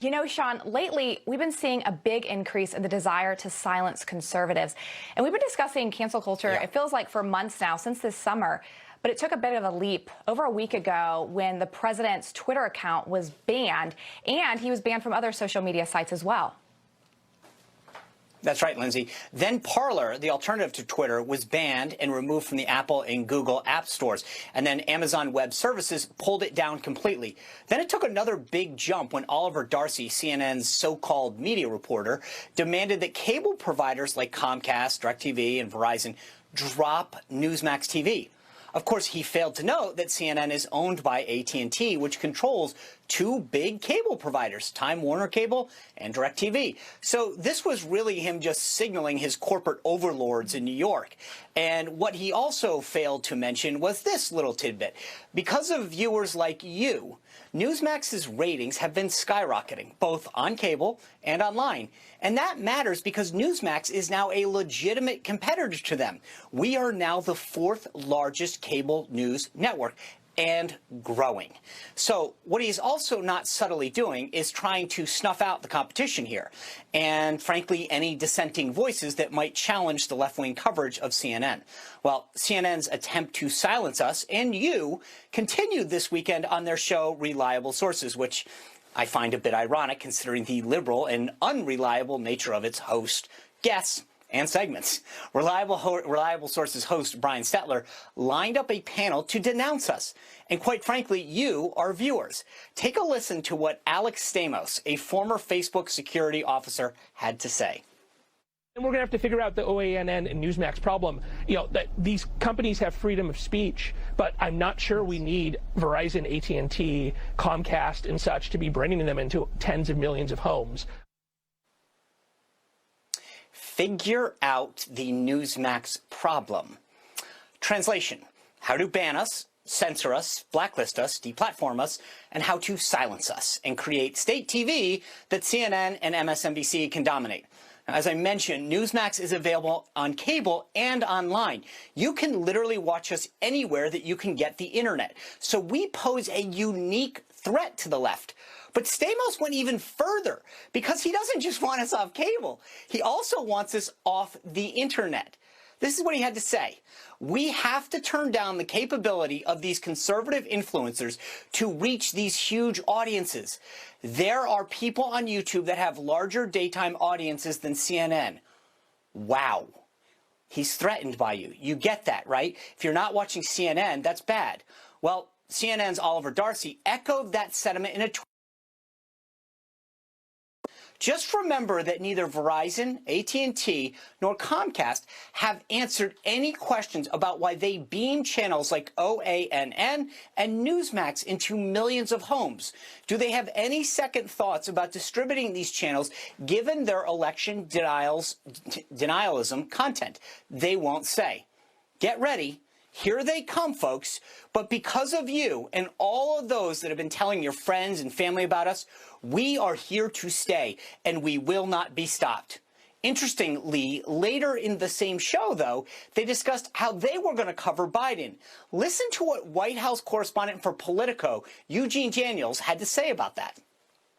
You know, Sean, lately we've been seeing a big increase in the desire to silence conservatives. And we've been discussing cancel culture, it feels like for months now, since this summer. But it took a bit of a leap over a week ago when the president's Twitter account was banned, and he was banned from other social media sites as well. That's right, Lyndsay. Then Parler, the alternative to Twitter, was banned and removed from the Apple and Google app stores. And then Amazon Web Services pulled it down completely. Then it took another big jump when Oliver Darcy, CNN's so-called media reporter, demanded that cable providers like Comcast, DirecTV, and Verizon drop Newsmax TV. Of course, he failed to note that CNN is owned by AT&T, which controls two big cable providers, Time Warner Cable and DirecTV. So this was really him just signaling his corporate overlords in New York. And what he also failed to mention was this little tidbit. Because of viewers like you, Newsmax's ratings have been skyrocketing, both on cable and online. And that matters because Newsmax is now a legitimate competitor to them. We are now the fourth largest cable news network, and growing. So what he's also not subtly doing is trying to snuff out the competition here, and frankly any dissenting voices that might challenge the left-wing coverage of CNN. Well, CNN's attempt to silence us and you continued this weekend on their show Reliable Sources, which I find a bit ironic considering the liberal and unreliable nature of its host, guests, and segments. Reliable Sources host Brian Stelter lined up a panel to denounce us. And quite frankly, you, our viewers. Take a listen to what Alex Stamos, a former Facebook security officer, had to say. And we're going to have to figure out the OANN and Newsmax problem. You know, that these companies have freedom of speech, but I'm not sure we need Verizon, AT&T, Comcast, and such to be bringing them into tens of millions of homes. Figure out the Newsmax problem. Translation: how to ban us, censor us, blacklist us, deplatform us, and how to silence us and create state TV that CNN and MSNBC can dominate. Now, as I mentioned, Newsmax is available on cable and online. You can literally watch us anywhere that you can get the internet. So we pose a unique threat to the left. But Stamos went even further because he doesn't just want us off cable. He also wants us off the internet. This is what he had to say. We have to turn down the capability of these conservative influencers to reach these huge audiences. There are people on YouTube that have larger daytime audiences than CNN. Wow. He's threatened by you. You get that, right? If you're not watching CNN, that's bad. Well, CNN's Oliver Darcy echoed that sentiment in a tweet. Just remember that neither Verizon, AT&T, nor Comcast have answered any questions about why they beam channels like OANN and Newsmax into millions of homes. Do they have any second thoughts about distributing these channels given their election denialism content? They won't say. Get ready. Here they come, folks. But because of you and all of those that have been telling your friends and family about us, we are here to stay, and we will not be stopped. Interestingly, later in the same show, though, they discussed how they were going to cover Biden. Listen to what White House correspondent for Politico, Eugene Daniels, had to say about that.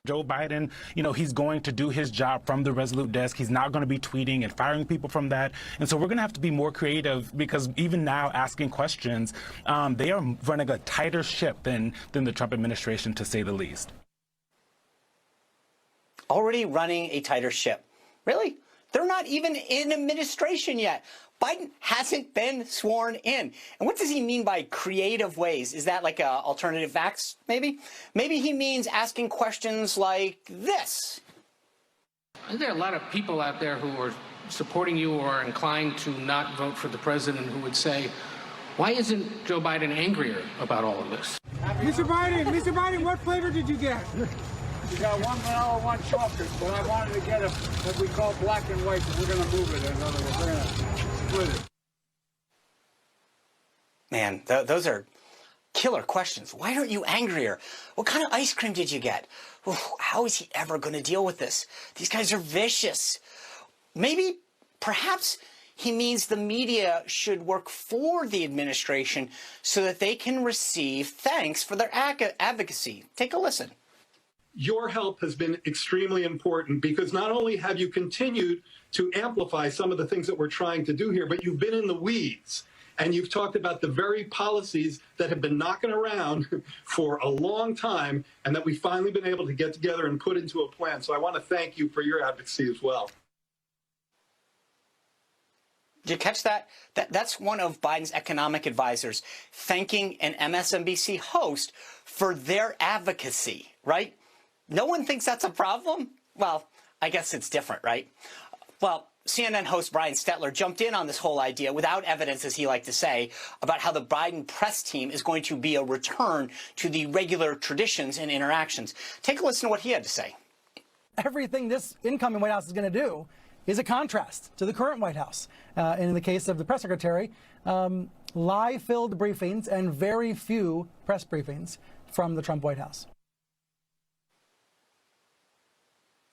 Joe Biden, you know, he's going to do his job from the Resolute desk. He's not going to be tweeting and firing people from that. And so we're going to have to be more creative because even now asking questions, they are running a tighter ship than the Trump administration, to say the least. Already running a tighter ship. Really? They're not even in administration yet. Biden hasn't been sworn in. And what does he mean by creative ways? Is that like alternative facts, maybe? Maybe he means asking questions like this. There are a lot of people out there who are supporting you or are inclined to not vote for the president who would say, why isn't Joe Biden angrier about all of this? Mr. Biden, what flavor did you get? We got one vanilla, one chocolate, but I wanted to get what we call black and white, so we're going to move it. In other words, we're going to split it. Man, those are killer questions. Why aren't you angrier? What kind of ice cream did you get? How is he ever going to deal with this? These guys are vicious. Maybe, perhaps, he means the media should work for the administration so that they can receive thanks for their advocacy. Take a listen. your help has been extremely important, because not only have you continued to amplify some of the things that we're trying to do here, but you've been in the weeds and you've talked about the very policies that have been knocking around for a long time and that we've finally been able to get together and put into a plan. So I want to thank you for your advocacy as well. Did you catch that? That's one of Biden's economic advisors thanking an MSNBC host for their advocacy, right? No one thinks that's a problem? Well, I guess it's different, right? Well, CNN host Brian Stelter jumped in on this whole idea without evidence, as he liked to say, about how the Biden press team is going to be a return to the regular traditions and interactions. Take a listen to what he had to say. Everything this incoming White House is going to do is a contrast to the current White House. And in the case of the press secretary, lie-filled briefings and very few press briefings from the Trump White House.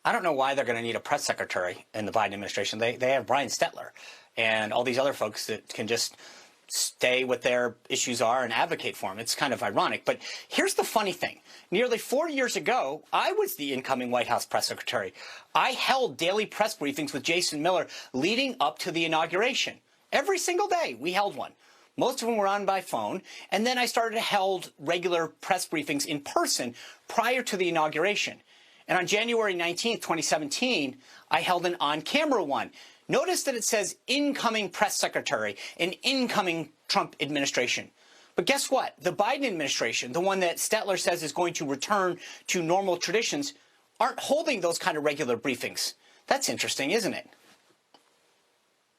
I don't know why they're going to need a press secretary in the Biden administration. They have Brian Stelter and all these other folks that can just stay what their issues are and advocate for them. It's kind of ironic. But here's the funny thing. Nearly 4 years ago, I was the incoming White House press secretary. I held daily press briefings with Jason Miller leading up to the inauguration. Every single day, we held one. Most of them were on by phone. And then I started to hold regular press briefings in person prior to the inauguration. And on January 19th, 2017, I held an on-camera one. Notice that it says incoming press secretary and incoming Trump administration. But guess what? The Biden administration, the one that Stelter says is going to return to normal traditions, aren't holding those kind of regular briefings. That's interesting, isn't it?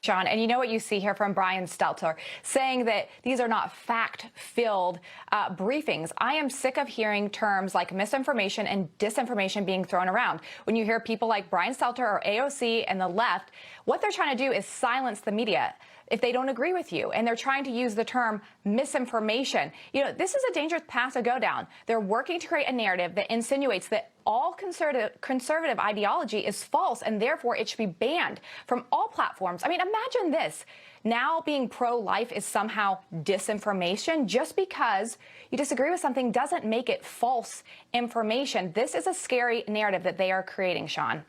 Sean, and you know what you see here from Brian Stelter, saying that these are not fact-filled briefings. I am sick of hearing terms like misinformation and disinformation being thrown around. When you hear people like Brian Stelter or AOC and the left, what they're trying to do is silence the media if they don't agree with you, and they're trying to use the term misinformation. You know, this is a dangerous path to go down. They're working to create a narrative that insinuates that all conservative ideology is false, and therefore it should be banned from all platforms. I mean, imagine this. Now being pro-life is somehow disinformation. Just because you disagree with something doesn't make it false information. This is a scary narrative that they are creating, Sean.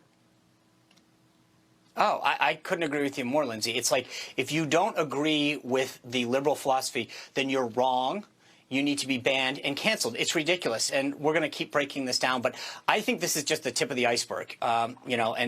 Oh, I couldn't agree with you more, Lyndsay. It's like, if you don't agree with the liberal philosophy, then you're wrong. You need to be banned and canceled. It's ridiculous. And we're going to keep breaking this down. But I think this is just the tip of the iceberg, you know, and